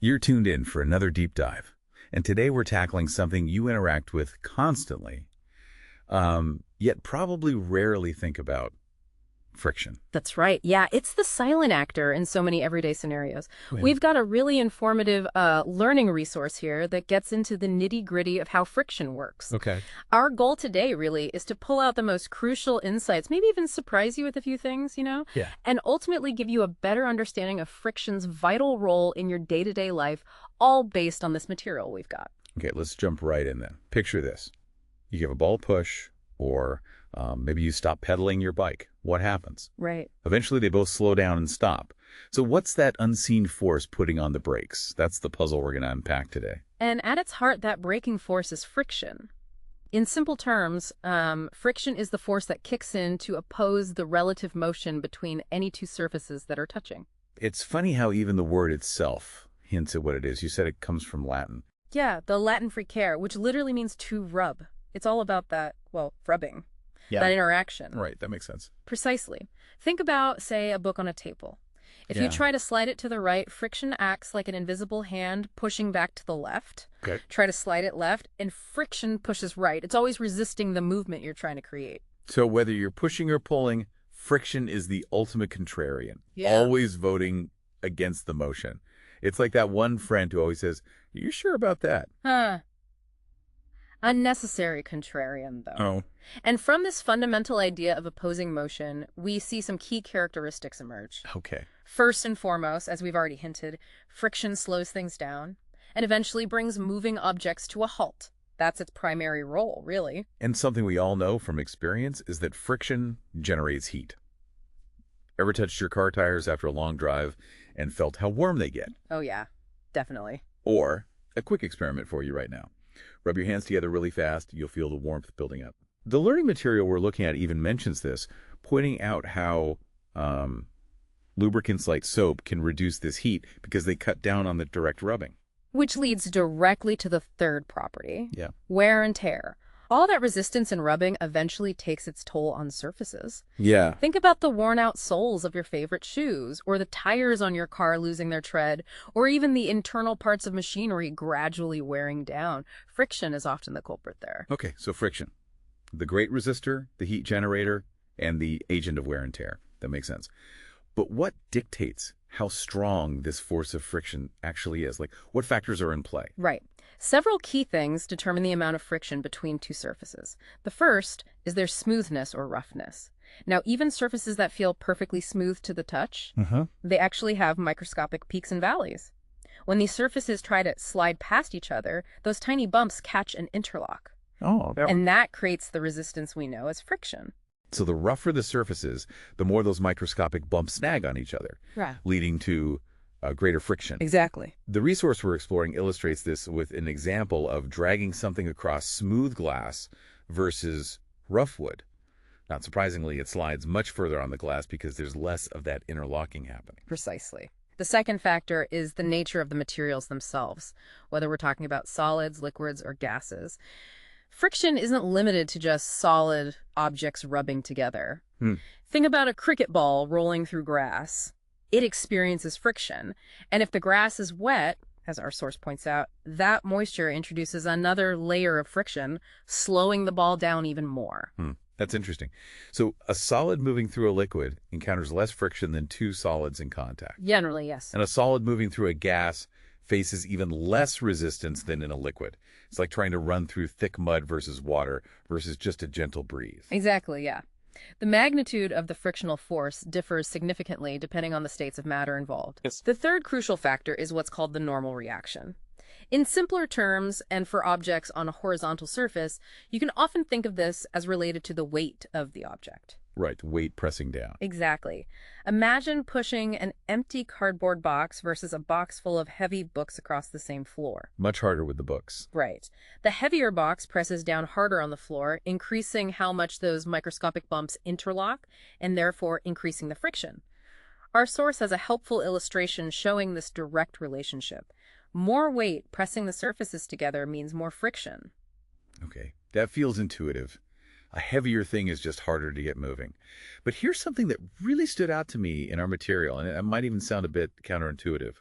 You're tuned in for another deep dive, and today we're tackling something you interact with constantly, yet probably rarely think about: friction. That's right. Yeah, it's the silent actor in so many everyday scenarios. Yeah. We've got a really informative learning resource here that gets into the nitty-gritty of how friction works. Okay. Our goal today really is to pull out the most crucial insights, maybe even surprise you with a few things, Yeah. and ultimately give you a better understanding of friction's vital role in your day-to-day life, all based on this material we've got. Okay, let's jump right in then. Picture this. You give a ball push, or maybe you stop pedaling your bike. What happens? Right. Eventually, they both slow down and stop. So what's that unseen force putting on the brakes? That's the puzzle we're going to unpack today. And at its heart, that braking force is friction. In simple terms, friction is the force that kicks in to oppose the relative motion between any two surfaces that are touching. It's funny how even the word itself hints at what it is. You said it comes from Latin. Yeah, the Latin fricare, which literally means to rub. It's all about that, well, rubbing. Yeah. That interaction. Right, that makes sense. Precisely. Think about, say, a book on a table. If you try to slide it to the right, friction acts like an invisible hand pushing back to the left. Okay. Try to slide it left, and friction pushes right. It's always resisting the movement you're trying to create. So whether you're pushing or pulling, friction is the ultimate contrarian, Yeah. always voting against the motion. It's like that one friend who always says, "Are you sure about that?" Huh. Unnecessary contrarian, though. Oh. And from this fundamental idea of opposing motion, we see some key characteristics emerge. Okay. First and foremost, as we've already hinted, friction slows things down and eventually brings moving objects to a halt. That's its primary role, really. And something we all know from experience is that friction generates heat. Ever touched your car tires after a long drive and felt how warm they get? Oh, yeah, definitely. Or, a quick experiment for you right now. Rub your hands together really fast, you'll feel the warmth building up. The learning material we're looking at even mentions this, pointing out how lubricants like soap can reduce this heat because they cut down on the direct rubbing. Which leads directly to the third property. Yeah. Wear and tear. All that resistance and rubbing eventually takes its toll on surfaces. Yeah. Think about the worn-out soles of your favorite shoes, or the tires on your car losing their tread, or even the internal parts of machinery gradually wearing down. Friction is often the culprit there. Okay, so friction. The great resistor, the heat generator, and the agent of wear and tear. That makes sense. But what dictates how strong this force of friction actually is? Like, what factors are in play? Right. Several key things determine the amount of friction between two surfaces. The first is their smoothness or roughness. Now, even surfaces that feel perfectly smooth to the touch, they actually have microscopic peaks and valleys. When these surfaces try to slide past each other, those tiny bumps catch and interlock. Oh, And that creates the resistance we know as friction. So the rougher the surfaces, the more those microscopic bumps snag on each other, Right. leading to greater friction. Exactly. The resource we're exploring illustrates this with an example of dragging something across smooth glass versus rough wood. Not surprisingly, it slides much further on the glass because there's less of that interlocking happening. Precisely. The second factor is the nature of the materials themselves, whether we're talking about solids, liquids, or gases. Friction isn't limited to just solid objects rubbing together. Think about a cricket ball rolling through grass. It experiences friction. And if the grass is wet, as our source points out, that moisture introduces another layer of friction, slowing the ball down even more. That's interesting. So a solid moving through a liquid encounters less friction than two solids in contact. Generally, yes. And a solid moving through a gas faces even less resistance than in a liquid. It's like trying to run through thick mud versus water versus just a gentle breeze. Exactly, yeah. The magnitude of the frictional force differs significantly depending on the states of matter involved. Yes. The third crucial factor is what's called the normal reaction. In simpler terms, and for objects on a horizontal surface, you can often think of this as related to the weight of the object. Right, weight pressing down. Exactly. Imagine pushing an empty cardboard box versus a box full of heavy books across the same floor. Much harder with the books. Right. The heavier box presses down harder on the floor, increasing how much those microscopic bumps interlock, and therefore increasing the friction. Our source has a helpful illustration showing this direct relationship. More weight pressing the surfaces together means more friction. Okay, that feels intuitive. A heavier thing is just harder to get moving. But here's something that really stood out to me in our material, and it might even sound a bit counterintuitive.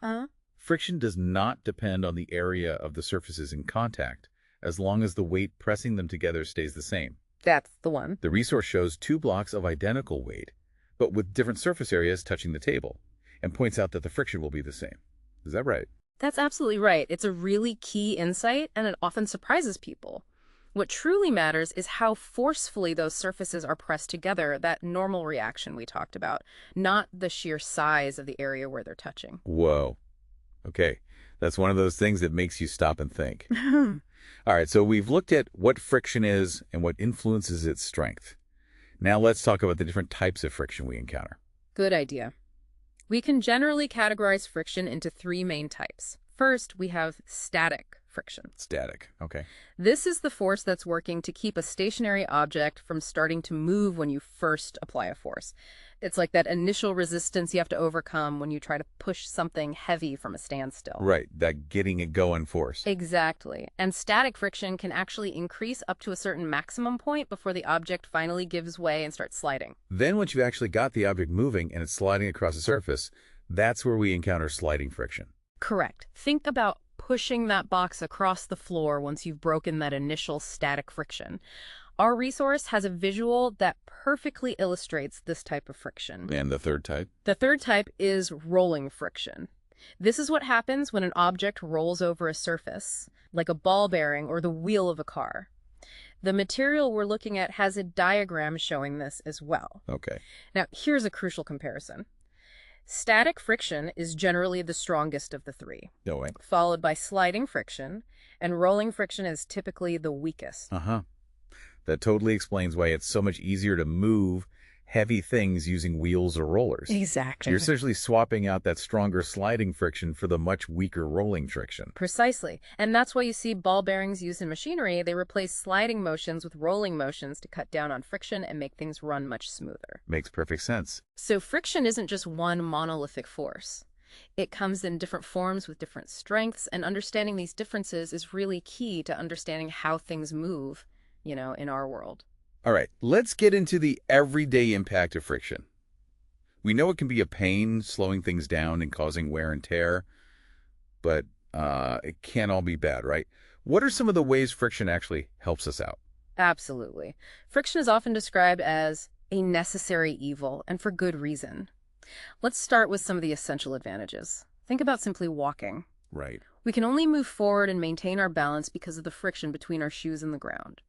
Friction does not depend on the area of the surfaces in contact, as long as the weight pressing them together stays the same. That's the one. The resource shows two blocks of identical weight, but with different surface areas touching the table, and points out that the friction will be the same. Is that right? That's absolutely right. It's a really key insight, and it often surprises people. What truly matters is how forcefully those surfaces are pressed together, that normal reaction we talked about, not the sheer size of the area where they're touching. Whoa. Okay, that's one of those things that makes you stop and think. All right, so we've looked at what friction is and what influences its strength. Now let's talk about the different types of friction we encounter. Good idea. We can generally categorize friction into three main types. First, we have static friction. Static, okay. This is the force that's working to keep a stationary object from starting to move when you first apply a force. It's like that initial resistance you have to overcome when you try to push something heavy from a standstill. Right, that getting it going force. Exactly. And static friction can actually increase up to a certain maximum point before the object finally gives way and starts sliding. Then once you've actually got the object moving and it's sliding across the surface, that's where we encounter sliding friction. Correct. Think about pushing that box across the floor once you've broken that initial static friction. Our resource has a visual that perfectly illustrates this type of friction. And the third type? The third type is rolling friction. This is what happens when an object rolls over a surface, like a ball bearing or the wheel of a car. The material we're looking at has a diagram showing this as well. Okay. Now, here's a crucial comparison. Static friction is generally the strongest of the three, No way. followed by sliding friction, and rolling friction is typically the weakest. Uh-huh. That totally explains why it's so much easier to move heavy things using wheels or rollers. Exactly. You're essentially swapping out that stronger sliding friction for the much weaker rolling friction. Precisely. And that's why you see ball bearings used in machinery. They replace sliding motions with rolling motions to cut down on friction and make things run much smoother. Makes perfect sense. So friction isn't just one monolithic force. It comes in different forms with different strengths, and understanding these differences is really key to understanding how things move, in our world. All right, let's get into the everyday impact of friction. We know it can be a pain, slowing things down and causing wear and tear, but it can't all be bad, right? What are some of the ways friction actually helps us out? Absolutely. Friction is often described as a necessary evil, and for good reason. Let's start with some of the essential advantages. Think about simply walking. Right. We can only move forward and maintain our balance because of the friction between our shoes and the ground.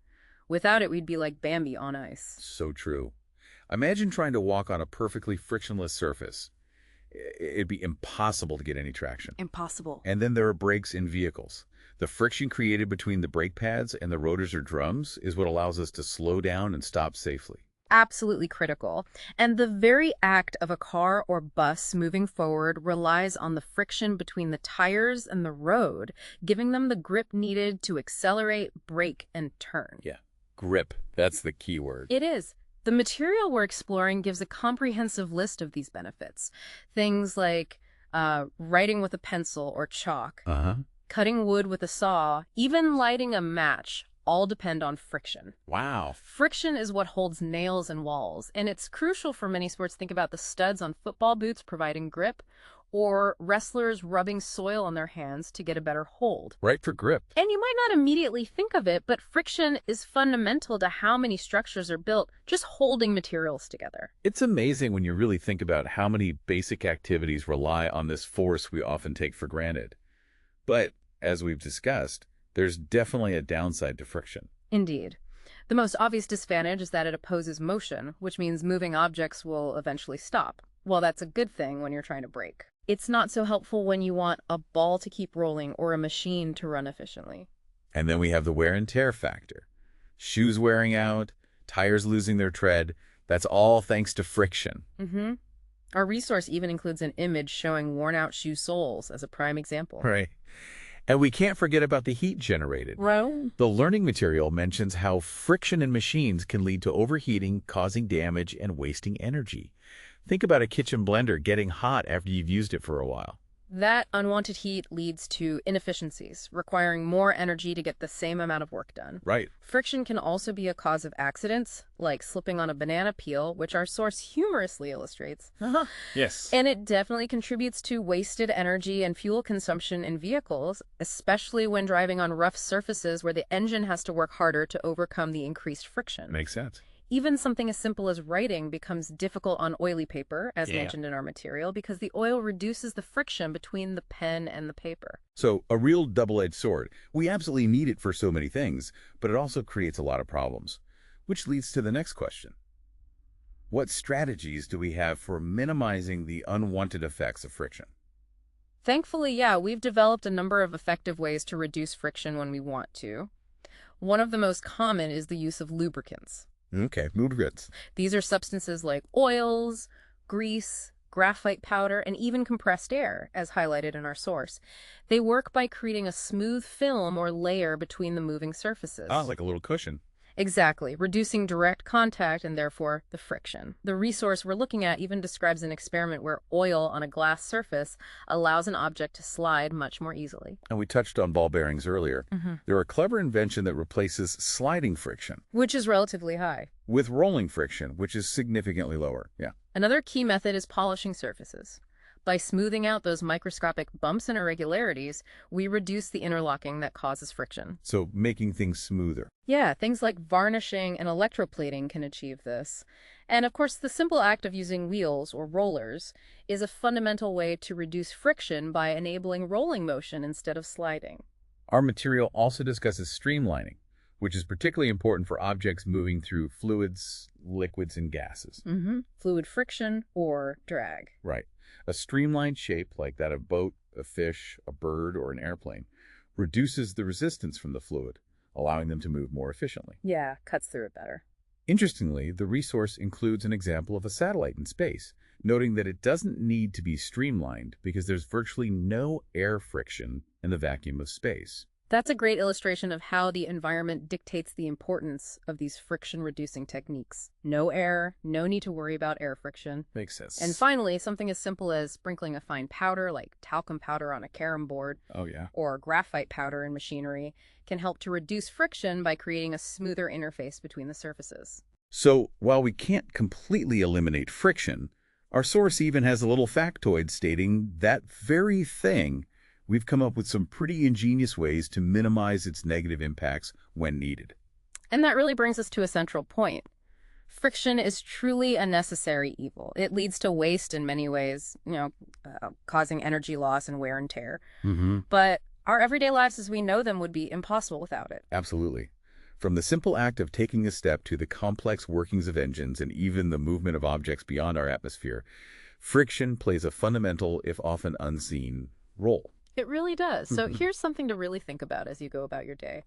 Without it, we'd be like Bambi on ice. So true. Imagine trying to walk on a perfectly frictionless surface. It'd be impossible to get any traction. Impossible. And then there are brakes in vehicles. The friction created between the brake pads and the rotors or drums is what allows us to slow down and stop safely. Absolutely critical. And the very act of a car or bus moving forward relies on the friction between the tires and the road, giving them the grip needed to accelerate, brake, and turn. Yeah. Grip. That's the key word. It is. The material we're exploring gives a comprehensive list of these benefits. Things like writing with a pencil or chalk, cutting wood with a saw, even lighting a match, all depend on friction. Wow. Friction is what holds nails in walls, and it's crucial for many sports. Think about the studs on football boots providing grip, or wrestlers rubbing soil on their hands to get a better hold. Right, for grip. And you might not immediately think of it, but friction is fundamental to how many structures are built, just holding materials together. It's amazing when you really think about how many basic activities rely on this force we often take for granted. But, as we've discussed, there's definitely a downside to friction. Indeed. The most obvious disadvantage is that it opposes motion, which means moving objects will eventually stop. Well, that's a good thing when you're trying to brake. It's not so helpful when you want a ball to keep rolling or a machine to run efficiently. And then we have the wear and tear factor. Shoes wearing out, tires losing their tread, that's all thanks to friction. Our resource even includes an image showing worn-out shoe soles as a prime example. Right. And we can't forget about the heat generated. Right. The learning material mentions how friction in machines can lead to overheating, causing damage, and wasting energy. Think about a kitchen blender getting hot after you've used it for a while. That unwanted heat leads to inefficiencies, requiring more energy to get the same amount of work done. Right. Friction can also be a cause of accidents, like slipping on a banana peel, which our source humorously illustrates. Uh-huh. Yes. And it definitely contributes to wasted energy and fuel consumption in vehicles, especially when driving on rough surfaces where the engine has to work harder to overcome the increased friction. Makes sense. Even something as simple as writing becomes difficult on oily paper, as Yeah. mentioned in our material, because the oil reduces the friction between the pen and the paper. So a real double-edged sword. We absolutely need it for so many things, but it also creates a lot of problems. Which leads to the next question. What strategies do we have for minimizing the unwanted effects of friction? Thankfully, yeah, we've developed a number of effective ways to reduce friction when we want to. One of the most common is the use of lubricants. Okay, lubricants. These are substances like oils, grease, graphite powder, and even compressed air, as highlighted in our source. They work by creating a smooth film or layer between the moving surfaces. Ah, like a little cushion. Exactly, reducing direct contact and therefore the friction. The resource we're looking at even describes an experiment where oil on a glass surface allows an object to slide much more easily. And we touched on ball bearings earlier. They're a clever invention that replaces sliding friction Which is relatively high. with rolling friction, which is significantly lower. Yeah. Another key method is polishing surfaces. By smoothing out those microscopic bumps and irregularities, we reduce the interlocking that causes friction. So making things smoother. Yeah, things like varnishing and electroplating can achieve this. And of course, the simple act of using wheels or rollers is a fundamental way to reduce friction by enabling rolling motion instead of sliding. Our material also discusses streamlining, which is particularly important for objects moving through fluids, liquids, and gases. Fluid friction or drag. Right. A streamlined shape like that of a boat, a fish, a bird, or an airplane reduces the resistance from the fluid, allowing them to move more efficiently. Yeah, cuts through it better. Interestingly, the resource includes an example of a satellite in space, noting that it doesn't need to be streamlined because there's virtually no air friction in the vacuum of space. That's a great illustration of how the environment dictates the importance of these friction-reducing techniques. No air, no need to worry about air friction. Makes sense. And finally, something as simple as sprinkling a fine powder like talcum powder on a carom board Oh, yeah. or graphite powder in machinery can help to reduce friction by creating a smoother interface between the surfaces. So, while we can't completely eliminate friction, our source even has a little factoid stating that very thing. We've come up with some pretty ingenious ways to minimize its negative impacts when needed. And that really brings us to a central point. Friction is truly a necessary evil. It leads to waste in many ways, causing energy loss and wear and tear. But our everyday lives as we know them would be impossible without it. Absolutely. From the simple act of taking a step to the complex workings of engines and even the movement of objects beyond our atmosphere, friction plays a fundamental, if often unseen, role. It really does. So here's something to really think about as you go about your day.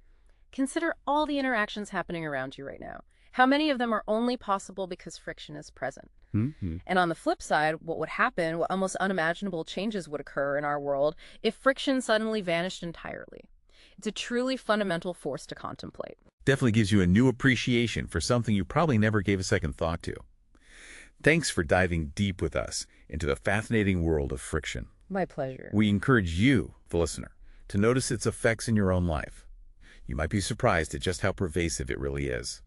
Consider all the interactions happening around you right now. How many of them are only possible because friction is present? And on the flip side, what would happen, what almost unimaginable changes would occur in our world if friction suddenly vanished entirely? It's a truly fundamental force to contemplate. Definitely gives you a new appreciation for something you probably never gave a second thought to. Thanks for diving deep with us into the fascinating world of friction. My pleasure. We encourage you, the listener, to notice its effects in your own life. You might be surprised at just how pervasive it really is.